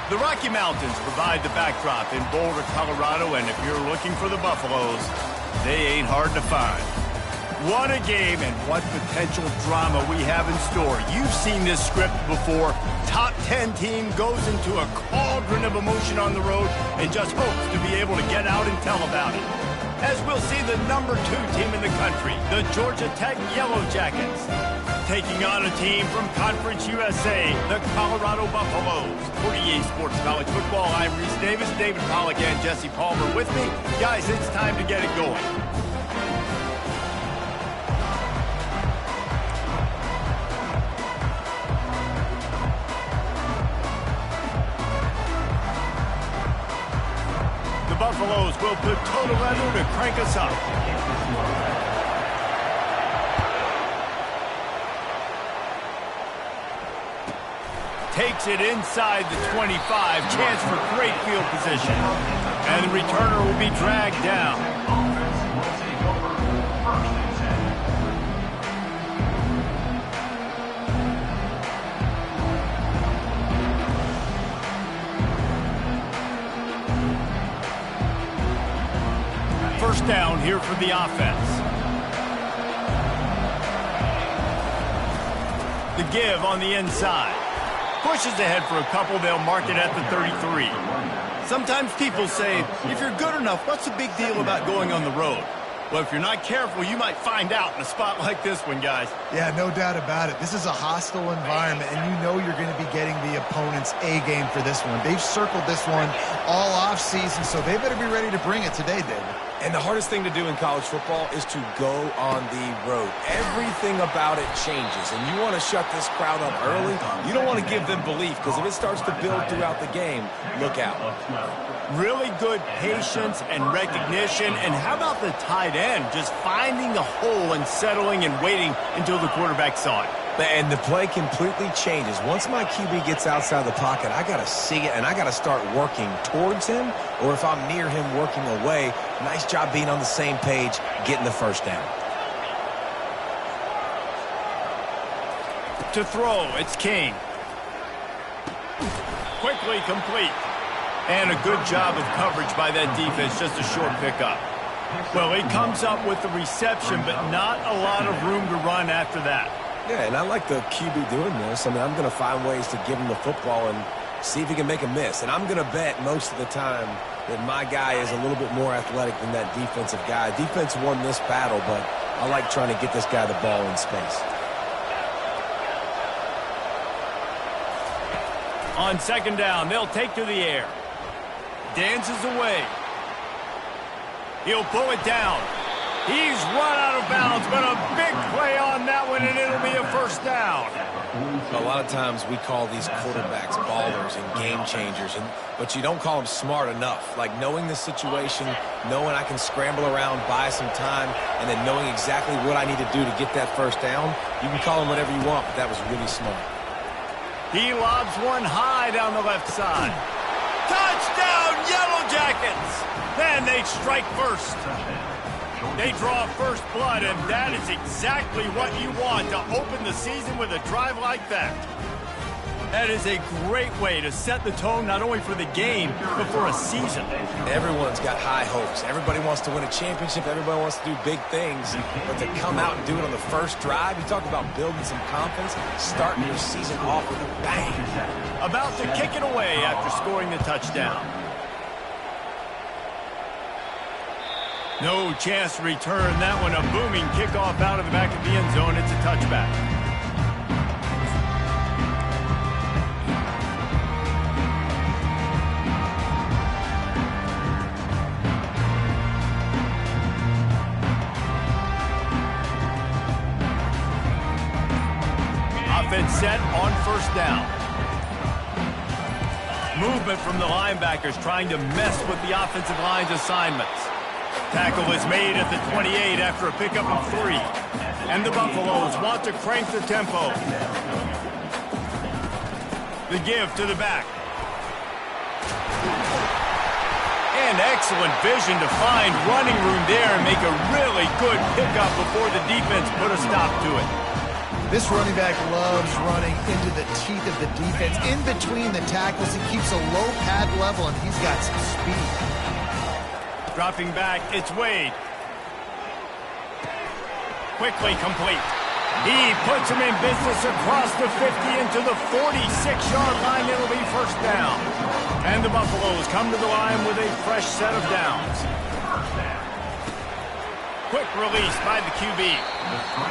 The Rocky Mountains provide the backdrop in Boulder, Colorado, and if you're looking for the Buffaloes, they ain't hard to find. What a game and what potential drama we have in store. You've seen this script before. Top 10 team goes into a cauldron of emotion on the road and just hopes to be able to get out and tell about it. As we'll see the #2 team in the country, the Georgia Tech Yellow Jackets, taking on a team from Conference USA, the Colorado Buffaloes. For EA Sports College Football, I'm Reese Davis, David Pollack, and Jesse Palmer with me. Guys, it's time to get it going. The Buffaloes will put total leather to crank us up. Takes it inside the 25. Chance for great field position. And the returner will be dragged down. First down here for the offense. The give on the inside. Pushes ahead for a couple, they'll mark it at the 33. Sometimes people say, if you're good enough, what's the big deal about going on the road? Well, if you're not careful, you might find out in a spot like this one, guys. Yeah, no doubt about it. This is a hostile environment, and you know you're going to be getting the opponent's A-game for this one. They've circled this one all off-season, so they better be ready to bring it today, David. And the hardest thing to do in college football is to go on the road. Everything about it changes, and you want to shut this crowd up early. You don't want to give them belief, because if it starts to build throughout the game, look out. Really good patience and recognition. And how about the tight end just finding the hole and settling and waiting until the quarterback saw it? And the play completely changes. Once my QB gets outside the pocket, I got to see it, and I got to start working towards him, or if I'm near him, working away. Nice job being on the same page, getting the first down. To throw, it's King. Quickly complete. And a good job of coverage by that defense, just a short pickup. Well, he comes up with the reception, but not a lot of room to run after that. Yeah, and I like the QB doing this. I mean, I'm going to find ways to give him the football and see if he can make a miss. And I'm going to bet most of the time that my guy is a little bit more athletic than that defensive guy. Defense won this battle, but I like trying to get this guy the ball in space. On second down, they'll take to the air. Dances away. He'll pull it down. He's run out of bounds, but a big play on that one, and it'll be a first down. A lot of times we call these quarterbacks ballers and game changers, but you don't call them smart enough. Like knowing the situation, knowing I can scramble around, buy some time, and then knowing exactly what I need to do to get that first down. You can call them whatever you want, but that was really smart. He lobs one high down the left side. Touchdown, Yellow Jackets! And they strike first. They draw first blood, and that is exactly what you want to open the season with a drive like that. That is a great way to set the tone not only for the game, but for a season. Everyone's got high hopes. Everybody wants to win a championship. Everybody wants to do big things. But to come out and do it on the first drive, you talk about building some confidence, starting your season off with a bang. About to kick it away after scoring the touchdown. No chance to return that one. A booming kickoff out of the back of the end zone. It's a touchback. Offense set on first down. Movement from the linebackers trying to mess with the offensive line's assignments. Tackle is made at the 28 after a pickup of 3. And the Buffaloes want to crank the tempo. The give to the back. And excellent vision to find running room there and make a really good pickup before the defense put a stop to it. This running back loves running into the teeth of the defense, in between the tackles. He keeps a low pad level, and he's got some speed. Dropping back, it's Wade. Quickly complete. He puts him in business across the 50 into the 46-yard line. It'll be first down. And the Buffaloes come to the line with a fresh set of downs. Quick release by the QB.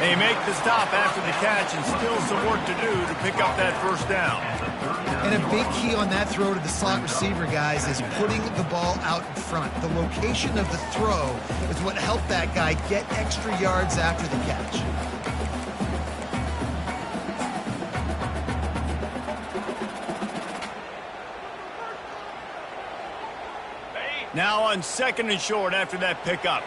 They make the stop after the catch, and still some work to do to pick up that first down. And a big key on that throw to the slot receiver, guys, is putting the ball out in front. The location of the throw is what helped that guy get extra yards after the catch. Now on 2nd and short after that pickup.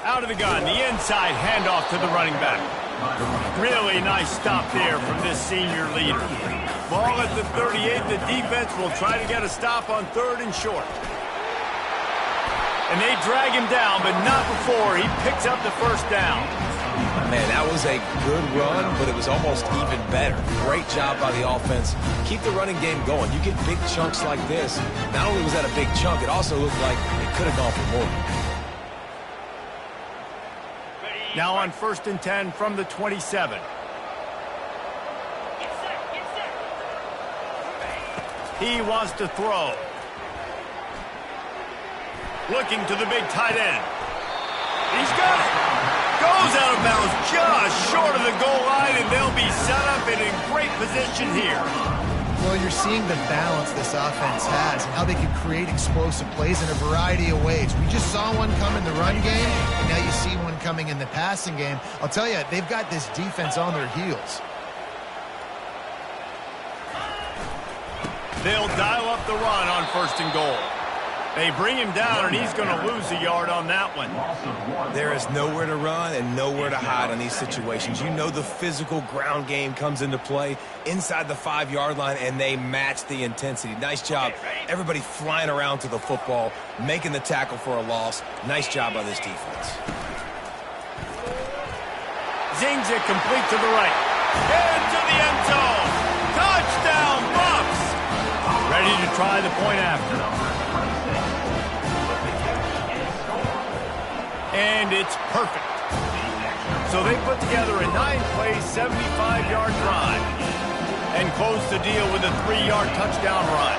Out of the gun, the inside handoff to the running back. Really nice stop there from this senior leader. Ball at the 38, the defense will try to get a stop on 3rd and short. And they drag him down, but not before he picks up the first down. Man, that was a good run, but it was almost even better. Great job by the offense. Keep the running game going. You get big chunks like this. Not only was that a big chunk, it also looked like it could have gone for more. Now on 1st and 10 from the 27. He wants to throw. Looking to the big tight end. He's got it. Goes out of bounds just short of the goal line, and they'll be set up and in great position here. Well, you're seeing the balance this offense has and how they can create explosive plays in a variety of ways. We just saw one come in the run game, and now you see one coming in the passing game. I'll tell you, they've got this defense on their heels. They'll dial up the run on 1st and goal. They bring him down, and he's going to lose a yard on that one. There is nowhere to run and nowhere to hide on these situations. You know the physical ground game comes into play inside the 5-yard line, and they match the intensity. Nice job. Everybody flying around to the football, making the tackle for a loss. Nice job by this defense. Zings it complete to the right. Into the end zone. Touchdown, Buffs! Ready to try the point after. And it's perfect. So they put together a 9-play, 75-yard drive and close the deal with a 3-yard touchdown run.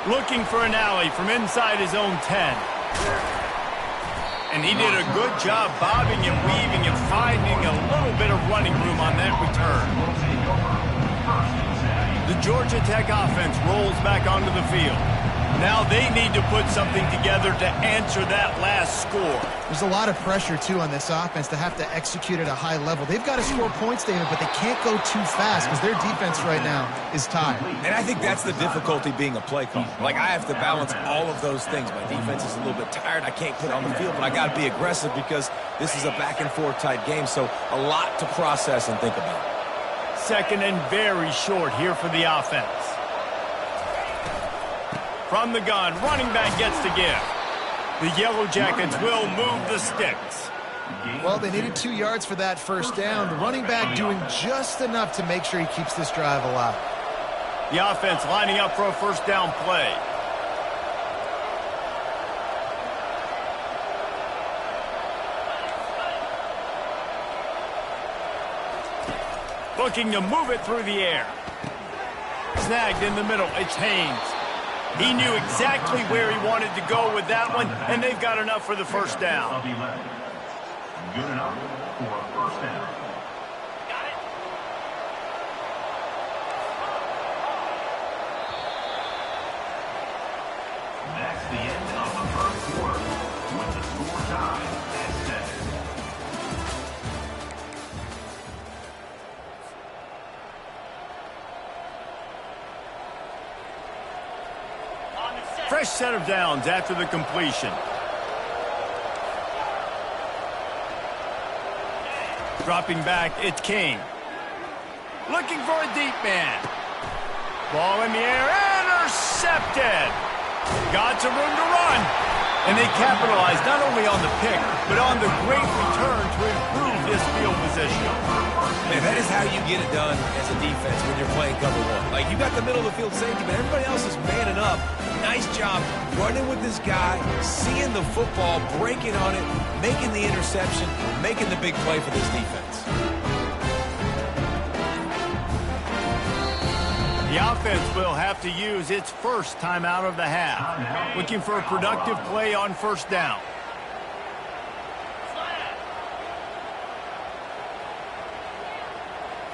Looking for an alley from inside his own 10. And he did a good job bobbing and weaving and finding a little bit of running room on that return. The Georgia Tech offense rolls back onto the field. Now they need to put something together to answer that last score. There's a lot of pressure, too, on this offense to have to execute at a high level. They've got to score points, David, but they can't go too fast because their defense right now is tired. And I think that's the difficulty being a play caller. Like, I have to balance all of those things. My defense is a little bit tired. I can't put on the field, but I got to be aggressive because this is a back-and-forth type game, so a lot to process and think about. 2nd and very short here for the offense. From the gun, running back gets to give. The Yellow Jackets will move the sticks. Well, they needed 2 yards for that first down. The running back doing just enough to make sure he keeps this drive alive. The offense lining up for a first down play. Looking to move it through the air. Snagged in the middle. It's Haynes. He knew exactly where he wanted to go with that one, and they've got enough for the first down. Good enough for a first down. Got it. That's the end of the first quarter with the score tied at 7. Fresh set of downs after the completion. Dropping back, it's King. Looking for a deep man. Ball in the air, intercepted. Got some room to run. And they capitalized not only on the pick, but on the great return to improve his field position. Man, that is how you get it done as a defense when you're playing cover one. Like, you got the middle of the field safety, but everybody else is manning up. Nice job running with this guy, seeing the football, breaking on it, making the interception, making the big play for this defense. The offense will have to use its first timeout of the half. Looking for a productive play on first down.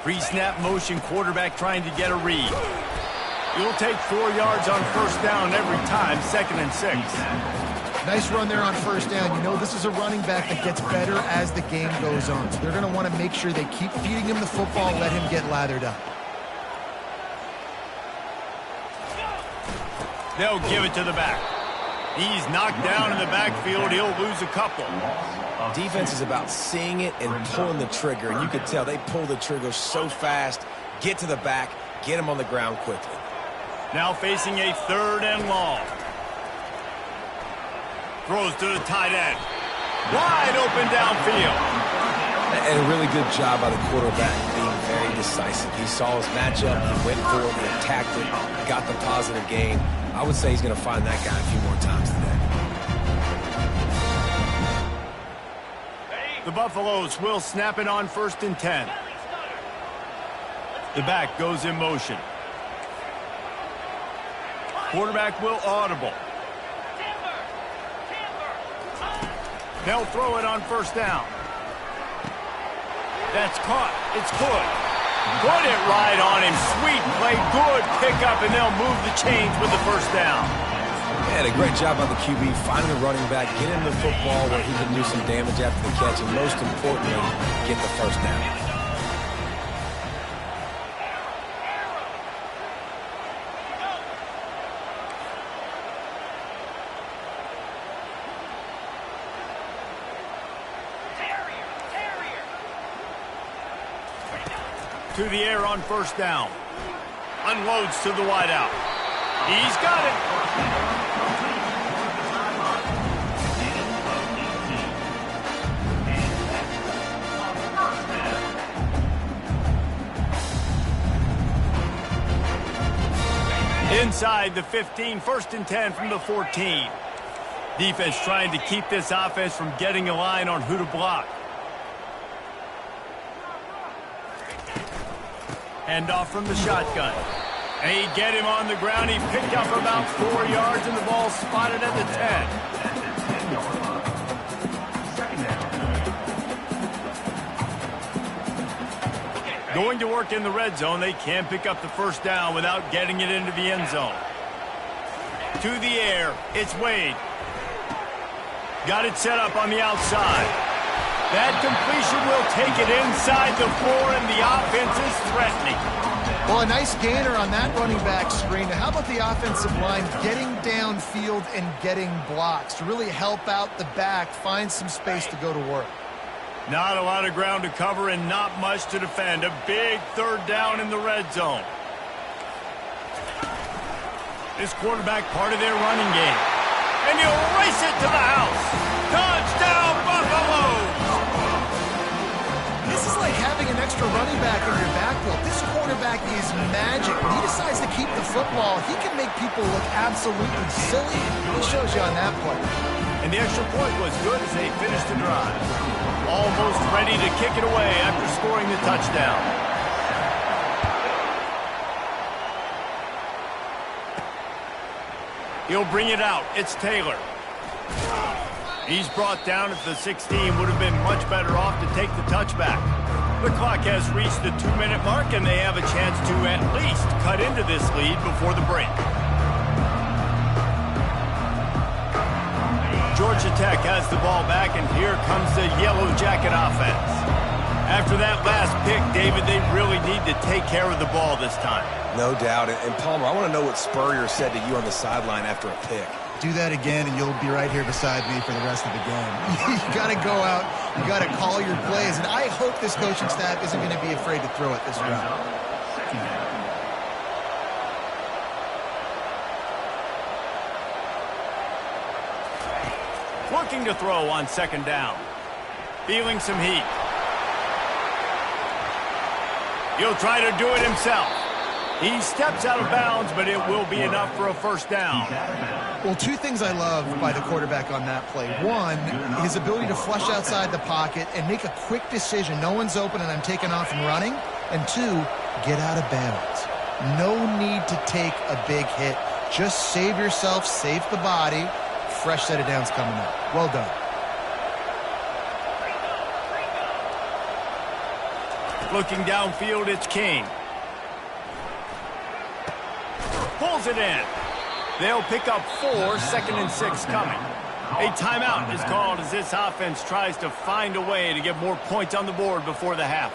Pre-snap motion quarterback trying to get a read. He'll take 4 yards on first down every time, 2nd and 6. Nice run there on first down. You know, this is a running back that gets better as the game goes on. So they're going to want to make sure they keep feeding him the football, let him get lathered up. They'll give it to the back. He's knocked down in the backfield. He'll lose a couple. Defense is about seeing it and pulling the trigger, and you can tell they pull the trigger so fast, get to the back, get him on the ground quickly. Now facing a 3rd and long. Throws to the tight end. Wide open downfield. And a really good job by the quarterback being very decisive. He saw his matchup, he went for it, he attacked it, got the positive gain. I would say he's going to find that guy a few more times today. The Buffaloes will snap it on 1st and 10. The back goes in motion. Quarterback will audible. They'll throw it on first down. That's caught. It's good. Put it right on him. Sweet play. Good pickup, and they'll move the chains with the first down. And a great job by the QB finding the running back, get him the football where he can do some damage after the catch, and most importantly, get the first down. To the air on first down. Unloads to the wideout. He's got it. Inside the 15, 1st and 10 from the 14. Defense trying to keep this offense from getting a line on who to block. Hand off from the shotgun. They get him on the ground. He picked up about 4 yards, and the ball spotted at the 10. Going to work in the red zone. They can pick up the first down without getting it into the end zone. To the air. It's Wade. Got it set up on the outside. That completion will take it inside the 4, and the offense is threatening. Well, a nice gainer on that running back screen. Now, how about the offensive line getting downfield and getting blocks to really help out the back, find some space to go to work? Not a lot of ground to cover and not much to defend. A big 3rd down in the red zone. This quarterback part of their running game. And he'll race it to the house. Touchdown, Buffaloes! This is like having an extra running back in your backfield. This quarterback is magic. When he decides to keep the football, he can make people look absolutely silly. He shows you on that play. And the extra point was good as they finished the drive. Almost ready to kick it away after scoring the touchdown. He'll bring it out. It's Taylor. He's brought down at the 16. Would have been much better off to take the touchback. The clock has reached the 2-minute mark, and they have a chance to at least cut into this lead before the break. Georgia Tech has the ball back, and here comes the Yellow Jacket offense. After that last pick, David, they really need to take care of the ball this time. No doubt. And Palmer, I want to know what Spurrier said to you on the sideline after a pick. Do that again, and you'll be right here beside me for the rest of the game. You got to go out. You got to call your plays, and I hope this coaching staff isn't going to be afraid to throw it this round. Looking to throw on second down. Feeling some heat. He'll try to do it himself. He steps out of bounds, but it will be enough for a first down. Well, two things I love by the quarterback on that play. One, his ability to flush outside the pocket and make a quick decision. No one's open and I'm taking off and running. And two, get out of bounds. No need to take a big hit. Just save yourself, save the body. Fresh set of downs coming up. Well done. Looking downfield, it's King. Pulls it in. They'll pick up 4, 2nd and 6 coming. A timeout is called as this offense tries to find a way to get more points on the board before the half.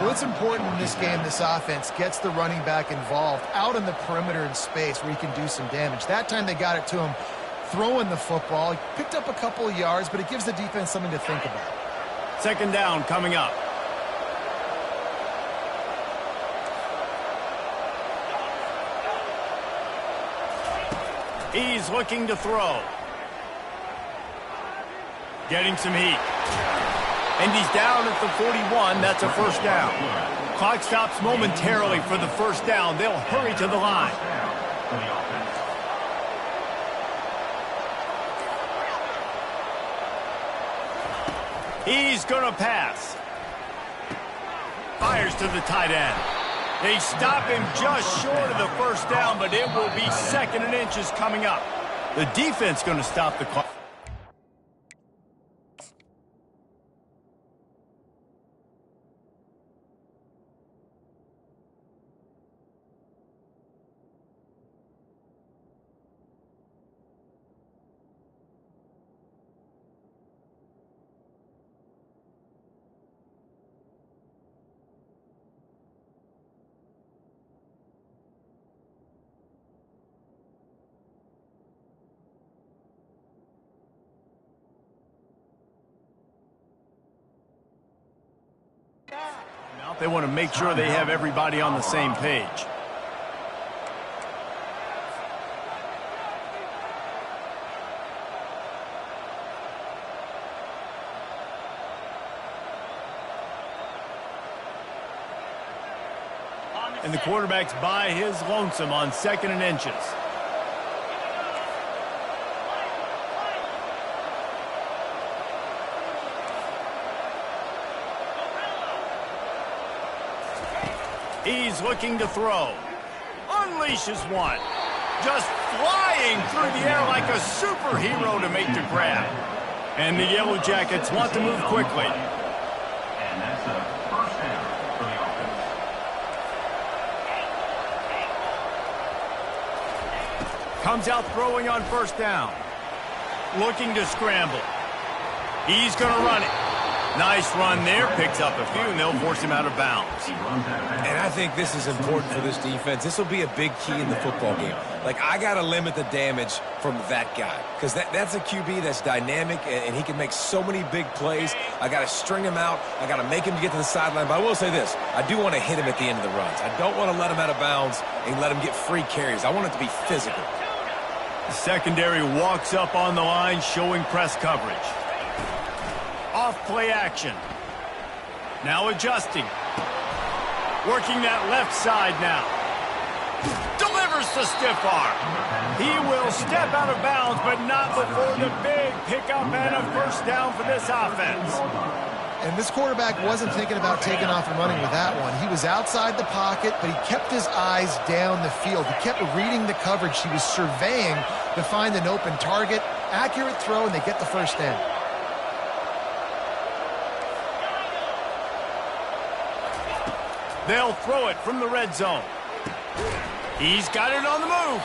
Well, it's important in this game this offense gets the running back involved out on the perimeter in space where he can do some damage. That time they got it to him throwing the football. He picked up a couple of yards, but it gives the defense something to think about. Second down coming up. He's looking to throw. Getting some heat. And he's down at the 41. That's a first down. Clock stops momentarily for the first down. They'll hurry to the line. He's going to pass. Fires to the tight end. They stop him just short of the first down, but it will be 2nd and inches coming up. The defense going to stop the clock. Now they want to make sure they have everybody on the same page. And the quarterback's by his lonesome on 2nd and inches. He's looking to throw. Unleashes one. Just flying through the air like a superhero to make the grab. And the Yellow Jackets want to move quickly. And that's a first down for the offense. Comes out throwing on first down. Looking to scramble. He's going to run it. Nice run there. Picks up a few, and they'll force him out of bounds. And I think this is important for this defense. This will be a big key in the football game. Like, I got to limit the damage from that guy because that's a QB that's dynamic, and he can make so many big plays. I got to string him out. I got to make him get to the sideline. But I will say this. I do want to hit him at the end of the runs. I don't want to let him out of bounds and let him get free carries. I want it to be physical. The secondary walks up on the line, showing press coverage. Off play action. Now adjusting. Working that left side now. Delivers the stiff arm. He will step out of bounds, but not before the big pickup and a first down for this offense. And this quarterback wasn't thinking about taking off and running with that one. He was outside the pocket, but he kept his eyes down the field. He kept reading the coverage. He was surveying to find an open target. Accurate throw, and they get the first down. They'll throw it from the red zone. He's got it on the move.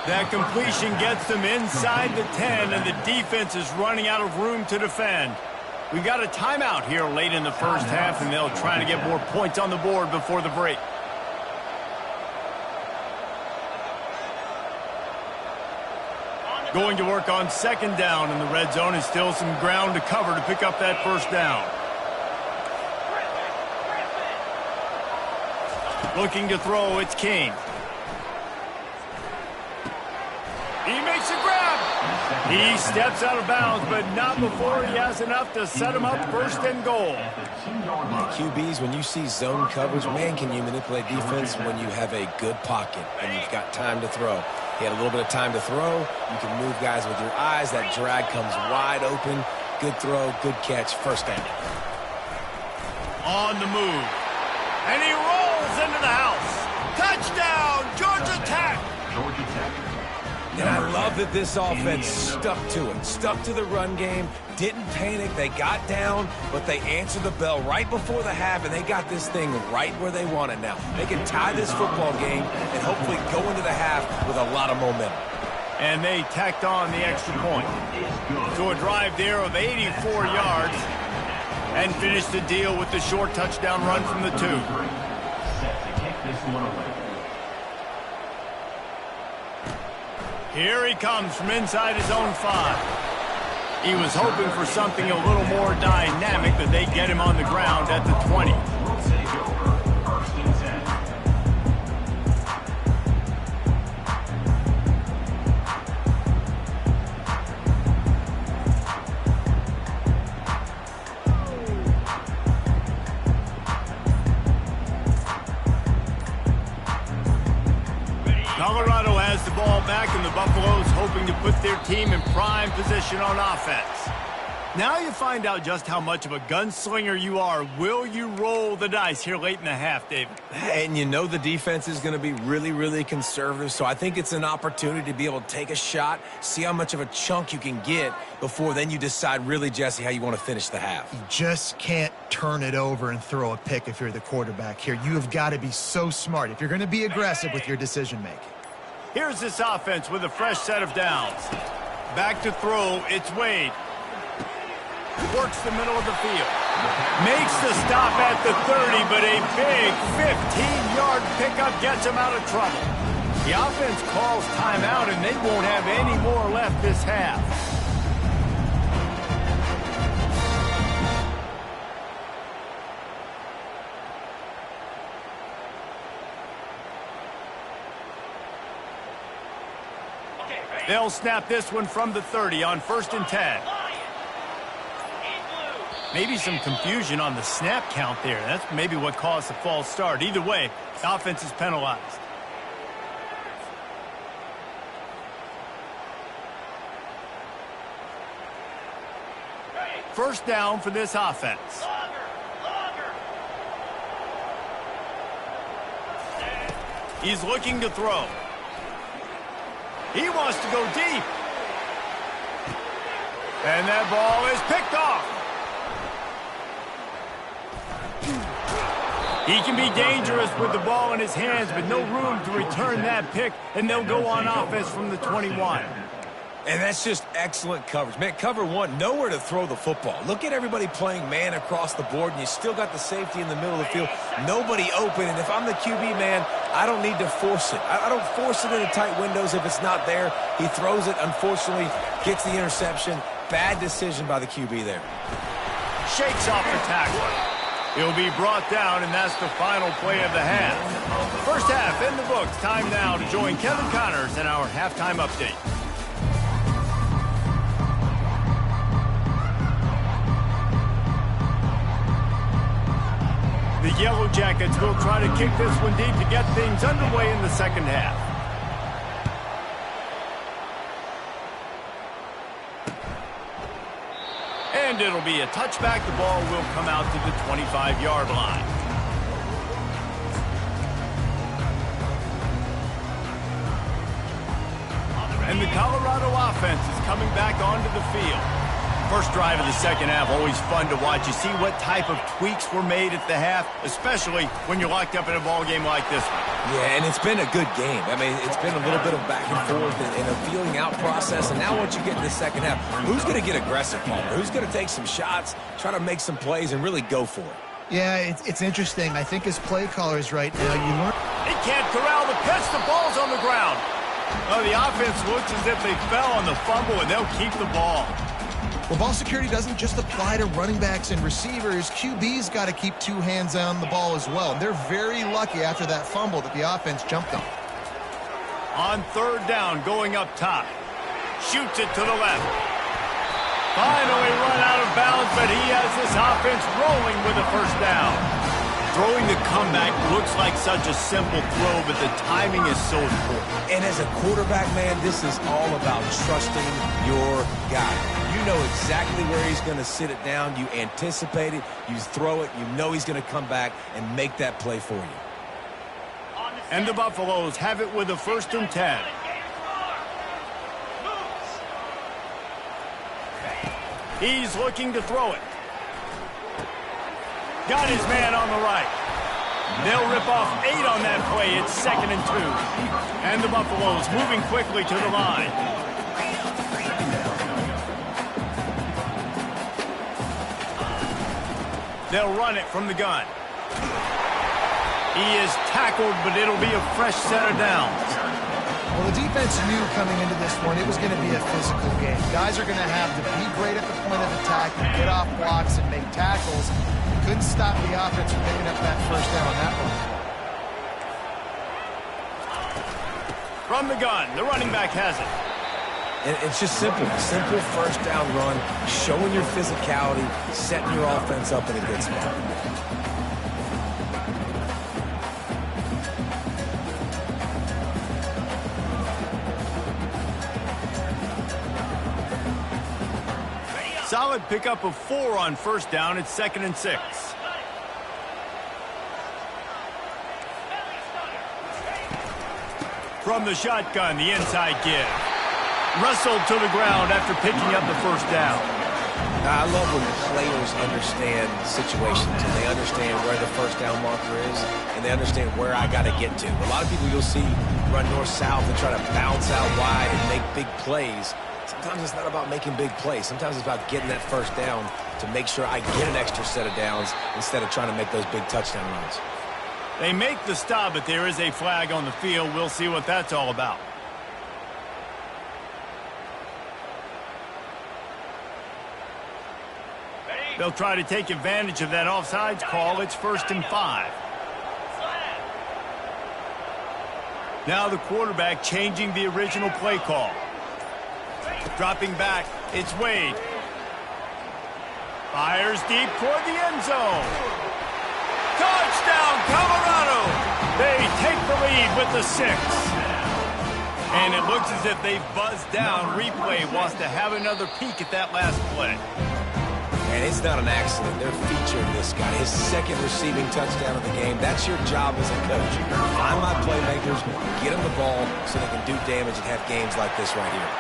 That completion gets them inside the 10, and the defense is running out of room to defend. We've got a timeout here late in the first half, and they'll try to get more points on the board before the break. Going to work on second down in the red zone, and still some ground to cover to pick up that first down. Looking to throw, it's King. He makes a grab. He steps out of bounds, but not before he has enough to set him up first and goal. QBs, when you see zone coverage, man, can you manipulate defense when you have a good pocket and you've got time to throw. He had a little bit of time to throw. You can move guys with your eyes. That drag comes wide open. Good throw, good catch, first down. On the move. And he rolls into the house. Touchdown, Georgia Tech. Georgia Tech. And I love that this offense stuck to it, stuck to the run game, didn't panic. They got down, but they answered the bell right before the half, and they got this thing right where they want it now. They can tie this football game and hopefully go into the half with a lot of momentum. And they tacked on the extra point. So a drive there of 84 yards and finished the deal with the short touchdown run from the 2. Set to kick this one away. Here he comes from inside his own 5. He was hoping for something a little more dynamic, but they get him on the ground at the 20. Take over. First and 10. Colorado has the ball back, and the Buffaloes hoping to put their team in prime position on offense. Now you find out just how much of a gunslinger you are. Will you roll the dice here late in the half, David? And you know the defense is going to be really, really conservative, so I think it's an opportunity to be able to take a shot, see how much of a chunk you can get before then you decide really, Jesse, how you want to finish the half. You just can't turn it over and throw a pick if you're the quarterback here. You have got to be so smart if you're going to be aggressive with your decision-making. Here's this offense with a fresh set of downs. Back to throw, it's Wade. Works the middle of the field. Makes the stop at the 30, but a big 15-yard pickup gets him out of trouble. The offense calls timeout, and they won't have any more left this half. They'll snap this one from the 30 on 1st and 10. Maybe some confusion on the snap count there. That's maybe what caused the false start. Either way, the offense is penalized. First down for this offense. He's looking to throw. He wants to go deep. And that ball is picked off. He can be dangerous with the ball in his hands, but no room to return that pick, and they'll go on offense from the 21. And that's just excellent coverage. Man, cover one, nowhere to throw the football. Look at everybody playing man across the board, and you still got the safety in the middle of the field. Nobody open, and if I'm the QB, man, I don't need to force it. I don't force it into tight windows if it's not there. He throws it, unfortunately, gets the interception. Bad decision by the QB there. Shakes off the tackle. He'll be brought down, and that's the final play of the half. First half in the books. Time now to join Kevin Connors in our halftime update. The Yellow Jackets will try to kick this one deep to get things underway in the second half. And it'll be a touchback. The ball will come out to the 25-yard line. And the Colorado offense is coming back onto the field. First drive of the second half, always fun to watch. You see what type of tweaks were made at the half, especially when you're locked up in a ball game like this one. Yeah, and it's been a good game. I mean, it's been a little bit of back and forth and a feeling out process. And now once you get in the second half, who's going to get aggressive, Palmer? Who's going to take some shots, try to make some plays, and really go for it? Yeah, it's interesting. I think as play callers right now, you learn. They can't corral the pitch. The ball's on the ground. Oh, the offense looks as if they fell on the fumble, and they'll keep the ball. Well, ball security doesn't just apply to running backs and receivers. QB's got to keep two hands on the ball as well. They're very lucky after that fumble that the offense jumped on. On third down, going up top. Shoots it to the left. Finally run out of bounds, but he has this offense rolling with a first down. Throwing the comeback looks like such a simple throw, but the timing is so important. And as a quarterback, man, this is all about trusting your guy. You know exactly where he's going to sit it down. You anticipate it. You throw it. You know he's going to come back and make that play for you. And the Buffaloes have it with a 1st and 10. He's looking to throw it. Got his man on the right. They'll rip off 8 on that play. It's 2nd and 2. And the Buffaloes moving quickly to the line. They'll run it from the gun. He is tackled, but it'll be a fresh set of downs. Well, the defense knew coming into this one it was going to be a physical game. Guys are going to have to be great at the point of attack and get off blocks and make tackles. Couldn't stop the offense from picking up that first down on that one. From the gun, the running back has it. And it's just simple. Simple first down run, showing your physicality, setting your offense up in a good spot. Solid pickup of 4 on first down. It's 2nd and 6. From the shotgun, the inside give. Wrestled to the ground after picking up the first down. Now, I love when players understand situations and they understand where the first down marker is and they understand where I got to get to. A lot of people you'll see run north-south and try to bounce out wide and make big plays. Sometimes it's not about making big plays. Sometimes it's about getting that first down to make sure I get an extra set of downs instead of trying to make those big touchdown runs. They make the stop, but there is a flag on the field. We'll see what that's all about. They'll try to take advantage of that offsides call. It's 1st and 5. Now the quarterback changing the original play call. Dropping back, it's Wade. Fires deep toward the end zone. Touchdown, Colorado! They take the lead with the 6. And it looks as if they've buzzed down. Replay wants to have another peek at that last play. And it's not an accident. They're featuring this guy. His 2nd receiving touchdown of the game. That's your job as a coach. Find my playmakers, get them the ball so they can do damage and have games like this right here.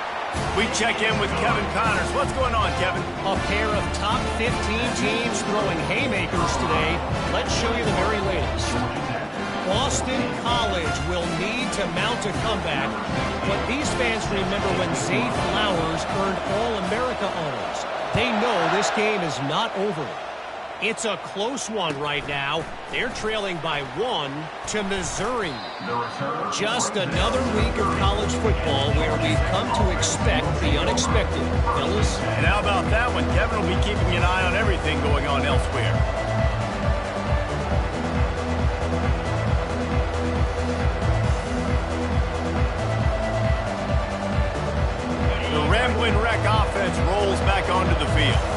We check in with Kevin Connors. What's going on, Kevin? A pair of top 15 teams throwing haymakers today. Let's show you the very latest. Boston College will need to mount a comeback. But these fans remember when Zay Flowers earned All-America honors. They know this game is not over. It's a close one right now. They're trailing by 1 to Missouri. Just another week of college football where we've come to expect the unexpected, fellas. And how about that one? Kevin will be keeping an eye on everything going on elsewhere. The Rambling Wreck offense rolls back onto the field.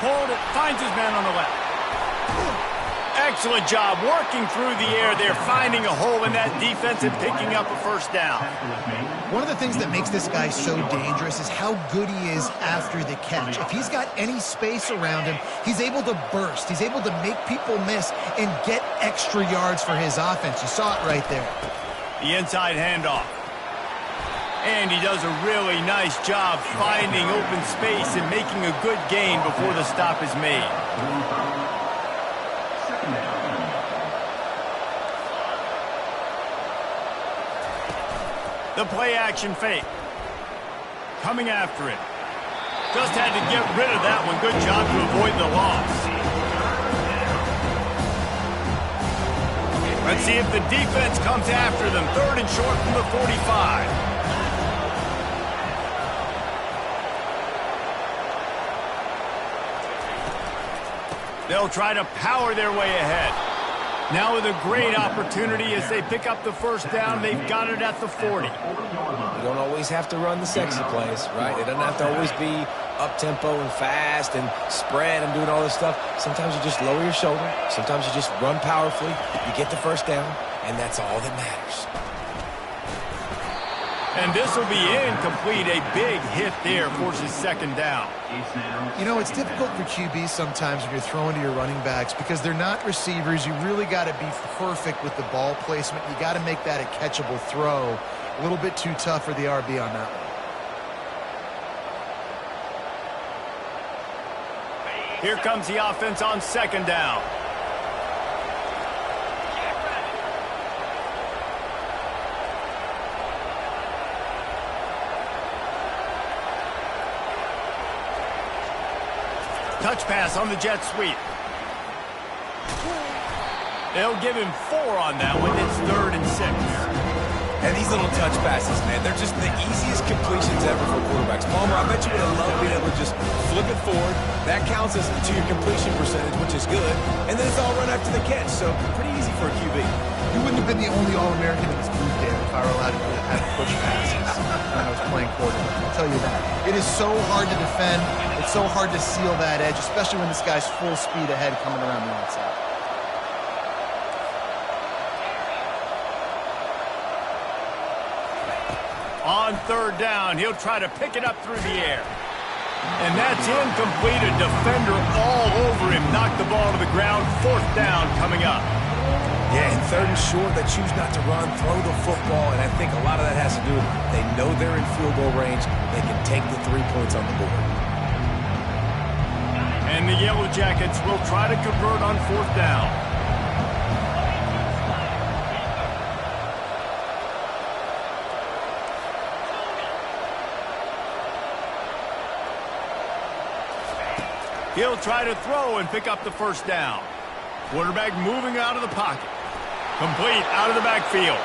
Hold it, finds his man on the left. Excellent job working through the air. They're finding a hole in that defense and picking up a first down. One of the things that makes this guy so dangerous is how good he is after the catch. If he's got any space around him, he's able to burst. He's able to make people miss and get extra yards for his offense. You saw it right there. The inside handoff. And he does a really nice job finding open space and making a good gain before the stop is made. The play action fake. Coming after it. Just had to get rid of that one. Good job to avoid the loss. Let's see if the defense comes after them. 3rd and short from the 45. They'll try to power their way ahead. Now with a great opportunity as they pick up the first down. They've got it at the 40. You don't always have to run the sexy plays, right? It doesn't have to always be up-tempo and fast and spread and doing all this stuff. Sometimes you just lower your shoulder. Sometimes you just run powerfully. You get the first down, and that's all that matters. And this will be incomplete. A big hit there forces second down. You know, it's difficult for QBs sometimes when you're throwing to your running backs because they're not receivers. You really got to be perfect with the ball placement. You got to make that a catchable throw. A little bit too tough for the RB on that one. Here comes the offense on second down. Touch pass on the jet sweep. They'll give him 4 on that one. It's 3rd and 6. And these little touch passes, man, they're just the easiest completions ever for quarterbacks. Palmer, I bet you would have loved being able to just flip it forward. That counts as to your completion percentage, which is good. And then it's all run after the catch, so pretty easy for a QB. You wouldn't have been the only All-American in this booth, Dave, if I were allowed to have push passes when I was playing quarterback. I'll tell you that. It is so hard to defend. It's so hard to seal that edge, especially when this guy's full speed ahead coming around the outside. On 3rd down, he'll try to pick it up through the air. And that's incomplete. A defender all over him. Knocked the ball to the ground. 4th down coming up. Yeah, and 3rd and short, they choose not to run, throw the football, and I think a lot of that has to do with they know they're in field goal range. They can take the 3 points on the board. And the Yellow Jackets will try to convert on 4th down. He'll try to throw and pick up the first down. Quarterback moving out of the pocket. Complete out of the backfield.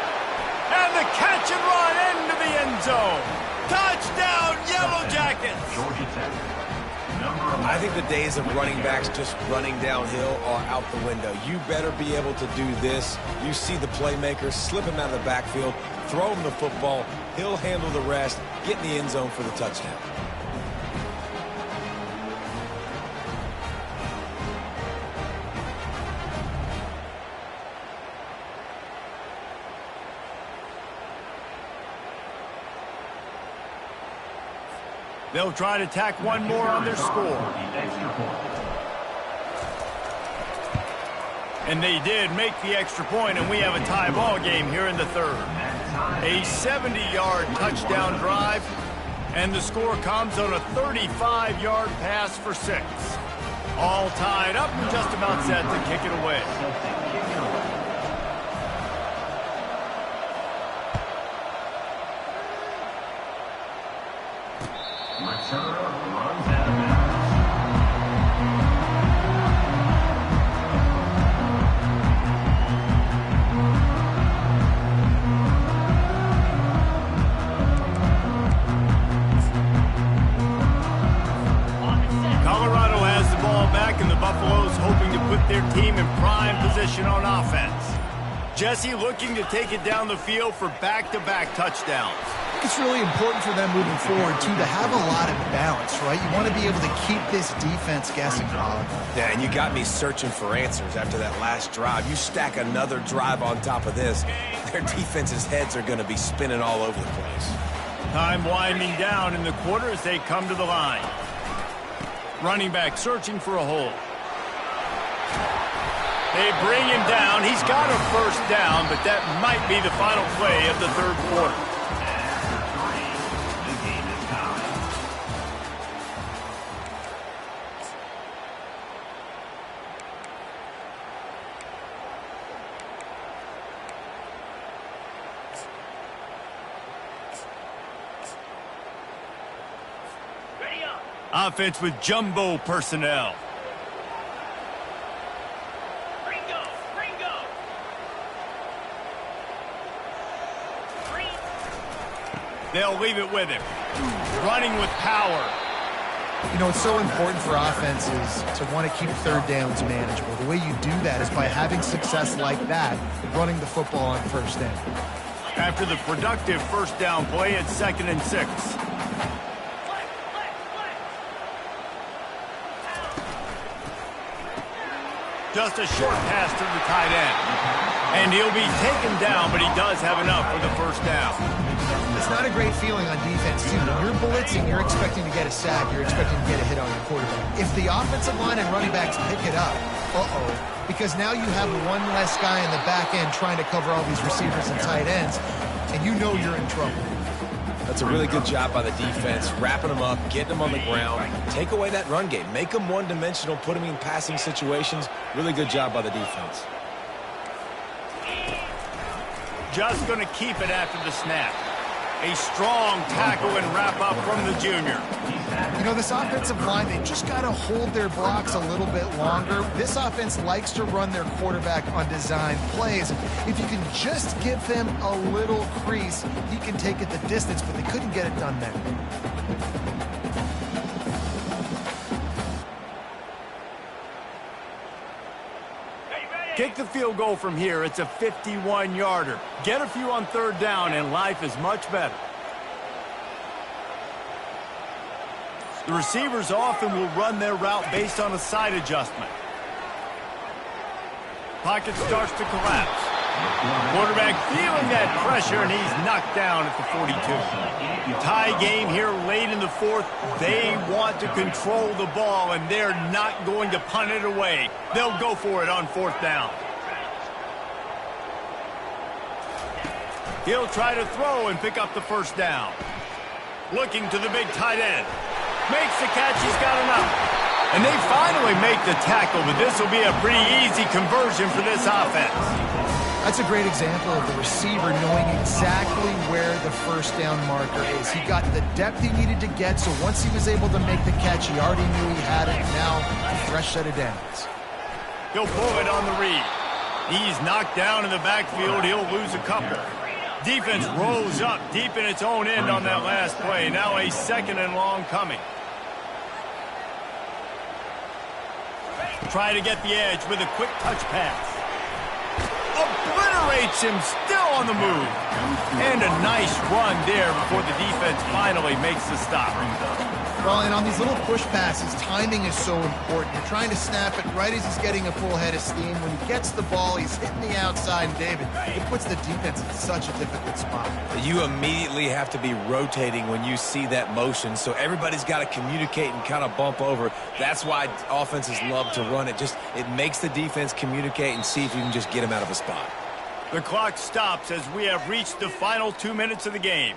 And the catch and run into the end zone. Touchdown, Yellow Jackets! I think the days of running backs just running downhill are out the window. You better be able to do this. You see the playmaker, slip him out of the backfield, throw him the football. He'll handle the rest, get in the end zone for the touchdown. They'll try to tack one more on their score. And they did make the extra point, and we have a tie ball game here in the 3rd. A 70-yard touchdown drive, and the score comes on a 35-yard pass for 6. All tied up and just about set to kick it away. Colorado has the ball back, and the Buffaloes hoping to put their team in prime position on offense. Jesse looking to take it down the field for back-to-back touchdowns. I think it's really important for them moving forward, too, to have a lot of balance, right? You want to be able to keep this defense guessing, Colin. Yeah, and you got me searching for answers after that last drive. You stack another drive on top of this, their defense's heads are going to be spinning all over the place. Time winding down in the quarter as they come to the line. Running back searching for a hole. They bring him down. He's got a first down, but that might be the final play of the 3rd quarter. Offense with jumbo personnel. They'll leave it with him. Running with power. You know, it's so important for offenses to want to keep third downs manageable. The way you do that is by having success like that, running the football on first down. After the productive first down play, it's 2nd and 6. Just a short pass to the tight end. And he'll be taken down, but he does have enough for the first down. It's not a great feeling on defense, too. When you're blitzing, you're expecting to get a sack. You're expecting to get a hit on your quarterback. If the offensive line and running backs pick it up, because now you have one less guy in the back end trying to cover all these receivers and tight ends, and you know you're in trouble. That's a really good job by the defense, wrapping them up, getting them on the ground. Take away that run game. Make them one-dimensional, put them in passing situations. Really good job by the defense. Just going to keep it after the snap. A strong tackle and wrap-up from the junior. You know, this offensive line, they just got to hold their blocks a little bit longer. This offense likes to run their quarterback on design plays. If you can just give him a little crease, he can take it the distance, but they couldn't get it done there. Kick the field goal from here. It's a 51-yarder. Get a few on third down, and life is much better. The receivers often will run their route based on a side adjustment. Pocket starts to collapse. Quarterback feeling that pressure, and he's knocked down at the 42. Tie game here late in the fourth. They want to control the ball, and they're not going to punt it away. They'll go for it on fourth down. He'll try to throw and pick up the first down. Looking to the big tight end. Makes the catch. He's got enough. And they finally make the tackle, but this will be a pretty easy conversion for this offense. That's a great example of the receiver knowing exactly where the first down marker is. He got the depth he needed to get, so once he was able to make the catch, he already knew he had it. Now, a fresh set of downs. He'll pull it on the read. He's knocked down in the backfield. He'll lose a couple. Defense rolls up deep in its own end on that last play. Now a 2nd and long coming. Try to get the edge with a quick touch pass. Obliterates him, still on the move. And a nice run there before the defense finally makes the stop. Well, and on these little push passes, timing is so important. You're trying to snap it right as he's getting a full head of steam. When he gets the ball, he's hitting the outside, and David, it puts the defense in such a difficult spot. You immediately have to be rotating when you see that motion, so everybody's got to communicate and kind of bump over. That's why offenses love to run it. It makes the defense communicate and see if you can just get him out of a spot. The clock stops as we have reached the final 2 minutes of the game.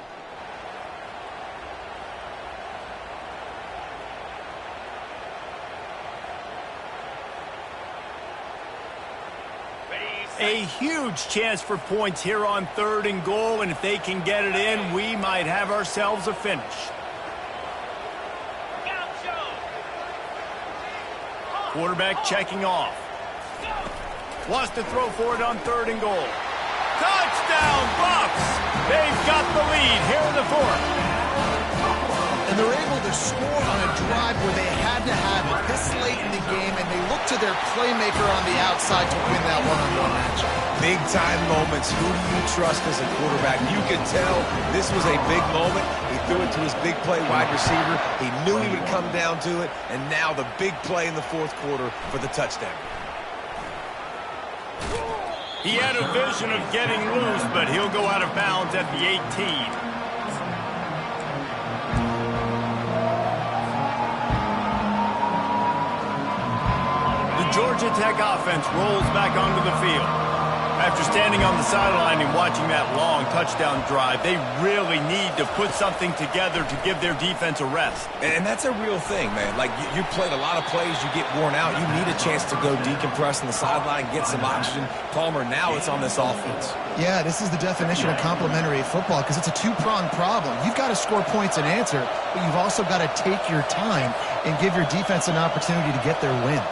A huge chance for points here on 3rd and goal, and if they can get it in, we might have ourselves a finish. Quarterback checking off. Wants to throw for it on 3rd and goal. Touchdown, Bucks! They've got the lead here in the 4th. And they're able to score on a drive where they had to have it this late in the game, and they look to their playmaker on the outside to win that one-on-one matchup. Big-time moments. Who do you trust as a quarterback? You could tell this was a big moment. He threw it to his big play wide receiver. He knew he would come down to it, and now the big play in the 4th quarter for the touchdown. He had a vision of getting loose, but he'll go out of bounds at the 18. Georgia Tech offense rolls back onto the field. After standing on the sideline and watching that long touchdown drive, they really need to put something together to give their defense a rest. And that's a real thing, man. Like, you played a lot of plays, you get worn out, you need a chance to go decompress on the sideline, get some oxygen. Palmer, now it's on this offense. Yeah, this is the definition of complementary football because it's a two-pronged problem. You've got to score points and answer, but you've also got to take your time and give your defense an opportunity to get their win.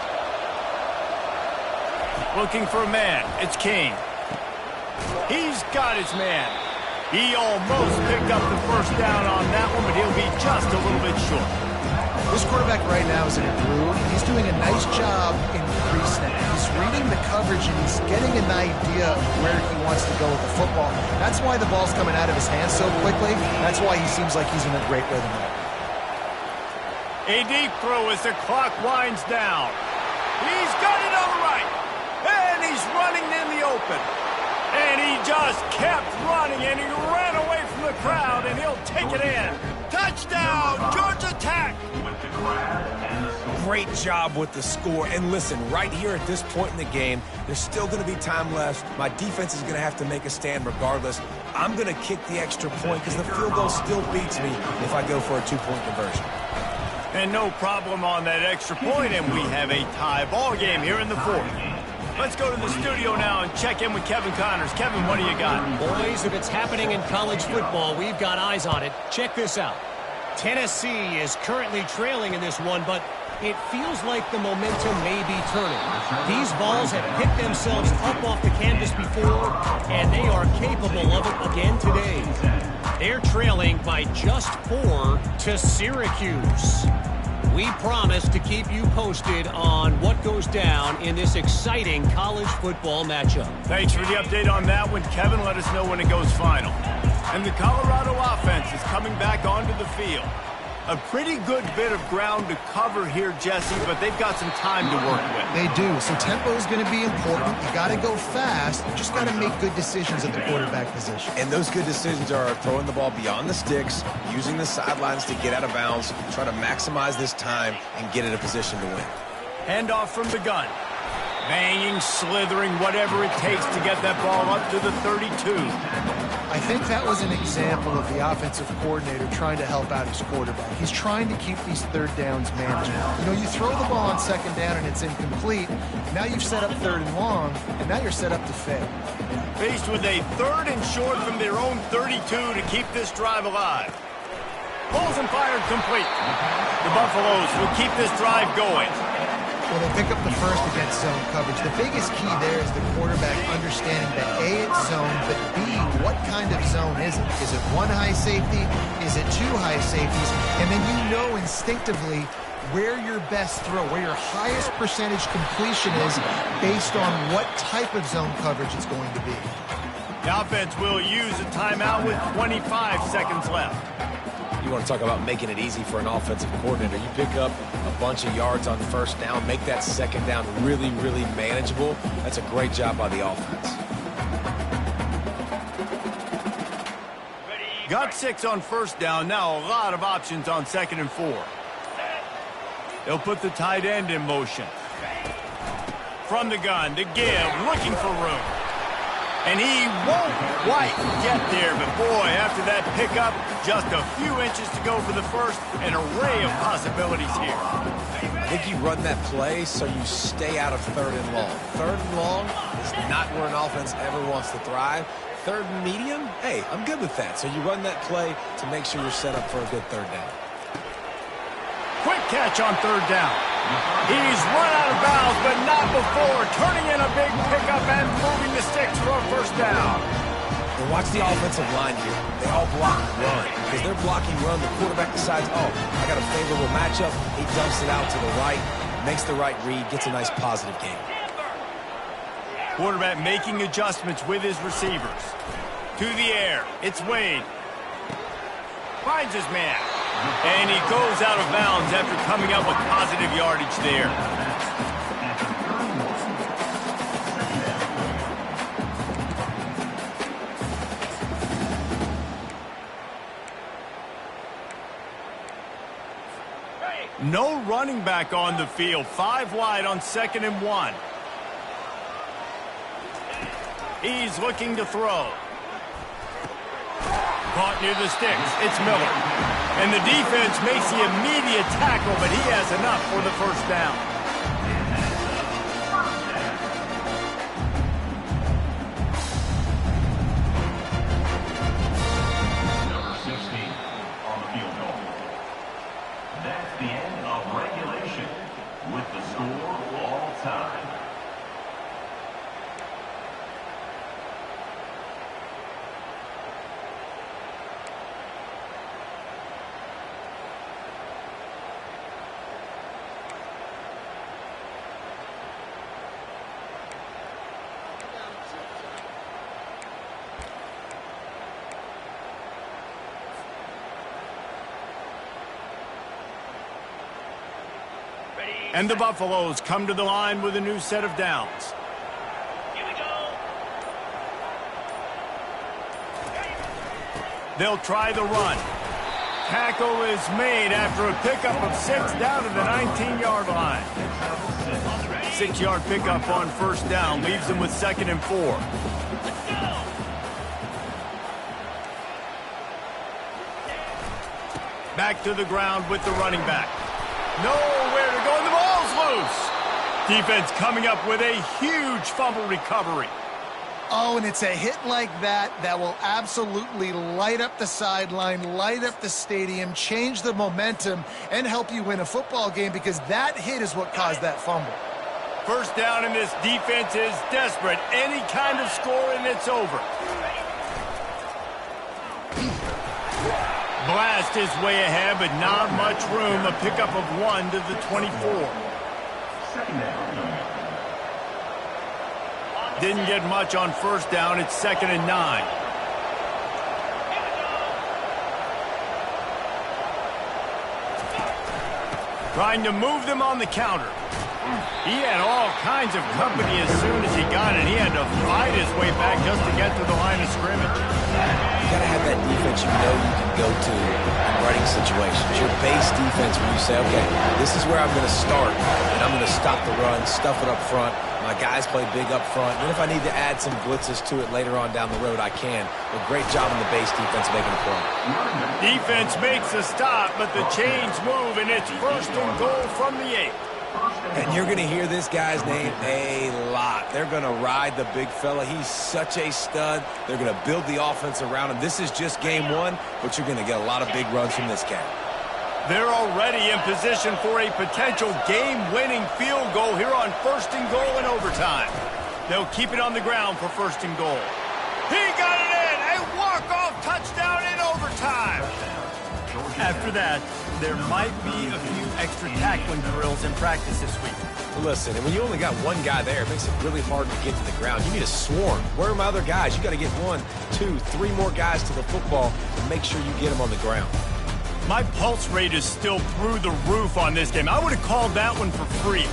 Looking for a man. It's King. He's got his man. He almost picked up the first down on that one, but he'll be just a little bit short. This quarterback right now is in a groove. He's doing a nice job in pre-snap. He's reading the coverage and he's getting an idea of where he wants to go with the football. That's why the ball's coming out of his hands so quickly. That's why he seems like he's in a great rhythm right now. A deep throw as the clock winds down. He's got it on the right. And he's running in the open. And he just kept running, and he ran away from the crowd, and he'll take it in. Touchdown, Georgia Tech! Great job with the score. And listen, right here at this point in the game, there's still going to be time left. My defense is going to have to make a stand regardless. I'm going to kick the extra point because the field goal still beats me if I go for a two-point conversion. And no problem on that extra point, and we have a tie ball game here in the fourth. Let's go to the studio now and check in with Kevin Connors. Kevin, what do you got? Boys, if it's happening in college football, we've got eyes on it. Check this out. Tennessee is currently trailing in this one, but it feels like the momentum may be turning. These balls have picked themselves up off the canvas before, and they are capable of it again today. They're trailing by just 4 to Syracuse. We promise to keep you posted on what goes down in this exciting college football matchup. Thanks for the update on that one, Kevin. Let us know when it goes final. And the Colorado offense is coming back onto the field. A pretty good bit of ground to cover here, Jesse, but they've got some time to work with. They do. So tempo is going to be important. You got to go fast. You just got to make good decisions at the quarterback position. And those good decisions are throwing the ball beyond the sticks, using the sidelines to get out of bounds, try to maximize this time and get in a position to win. Handoff from the gun. Banging, slithering, whatever it takes to get that ball up to the 32. I think that was an example of the offensive coordinator trying to help out his quarterback. He's trying to keep these third downs manageable. You know, you throw the ball on second down and it's incomplete. Now you've set up third and long, and now you're set up to fail. Faced with a third and short from their own 32 to keep this drive alive. Pulls and fired complete. The Buffaloes will keep this drive going. Well, they pick up the first against zone coverage. The biggest key there is the quarterback understanding that A, it's zone, but B, what kind of zone is it? Is it one high safety? Is it two high safeties? And then you know instinctively where your best throw, where your highest percentage completion is based on what type of zone coverage it's going to be. The offense will use a timeout with 25 seconds left. You want to talk about making it easy for an offensive coordinator. You pick up a bunch of yards on first down, make that second down really, really manageable. That's a great job by the offense. Got 6 on first down. Now a lot of options on 2nd and 4. They'll put the tight end in motion. From the gun to give, looking for room. And he won't quite get there, but boy, after that pickup, just a few inches to go for the first, an array of possibilities here. I think you run that play so you stay out of third and long. Third and long is not where an offense ever wants to thrive. Third and medium, hey, I'm good with that. So you run that play to make sure you're set up for a good third down. Quick catch on third down. He's run out of bounds, but not before turning in a big pickup and moving the sticks for a first down. And watch the offensive line here. They all block run. Because they're blocking run, the quarterback decides, oh, I got a favorable matchup. He dumps it out to the right, makes the right read, gets a nice positive gain. Quarterback making adjustments with his receivers. To the air. It's Wade. Finds his man. And he goes out of bounds after coming up with positive yardage there. No running back on the field. 5 wide on 2nd and 1. He's looking to throw. Caught near the sticks. It's Miller. And the defense makes the immediate tackle, but he has enough for the first down. Number 16 on the field goal. That's the end of regulation with the score all time. And the Buffaloes come to the line with a new set of downs. Here we go. They'll try the run. Tackle is made after a pickup of 6 down to the 19-yard line. 6-yard pickup on first down leaves them with 2nd and 4. Back to the ground with the running back. Nowhere to go, and the ball's loose. Defense coming up with a huge fumble recovery. Oh, and it's a hit like that that will absolutely light up the sideline, light up the stadium, change the momentum, and help you win a football game, because that hit is what caused that fumble. First down, and this defense is desperate. Any kind of score, and it's over. Blast his way ahead, but not much room. A pickup of 1 to the 24. Didn't get much on first down. It's 2nd and 9. Trying to move them on the counter. He had all kinds of company as soon as he got it. He had to fight his way back just to get to the line of scrimmage. You got to have that defense you know you can go to in running situations. Your base defense when you say, okay, this is where I'm going to start, and I'm going to stop the run, stuff it up front. My guys play big up front. And then if I need to add some blitzes to it later on down the road, I can. But great job on the base defense making a play. Defense makes a stop, but the chains move, and it's 1st and goal from the 8. And you're going to hear this guy's name a lot. They're going to ride the big fella. He's such a stud. They're going to build the offense around him. This is just game 1, but you're going to get a lot of big runs from this cat. They're already in position for a potential game-winning field goal here on 1st and goal in overtime. They'll keep it on the ground for 1st and goal. He got it in! A walk-off touchdown in overtime! After that, there might be a few extra tackling drills in practice this week. Listen, and when you only got one guy there, it makes it really hard to get to the ground. You need a swarm. Where are my other guys? You got to get 1, 2, 3 more guys to the football and make sure you get them on the ground. My pulse rate is still through the roof on this game. I would have called that one for free.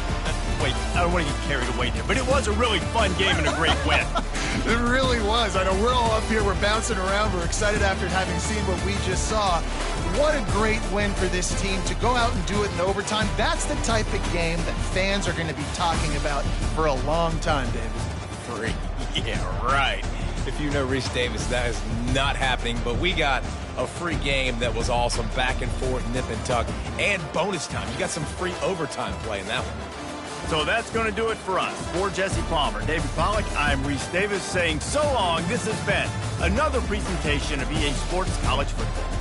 Wait, I don't want to get carried away there, but it was a really fun game and a great win. It really was. I know we're all up here, we're bouncing around, we're excited after having seen what we just saw. What a great win for this team to go out and do it in overtime. That's the type of game that fans are going to be talking about for a long time, David. Free. Yeah, right. If you know Reese Davis, that is not happening, but we got a free game that was awesome, back and forth, nip and tuck, and bonus time. You got some free overtime play in that one. So that's going to do it for us. For Jesse Palmer, David Pollack, I'm Reese Davis saying so long. This has been another presentation of EA Sports College Football.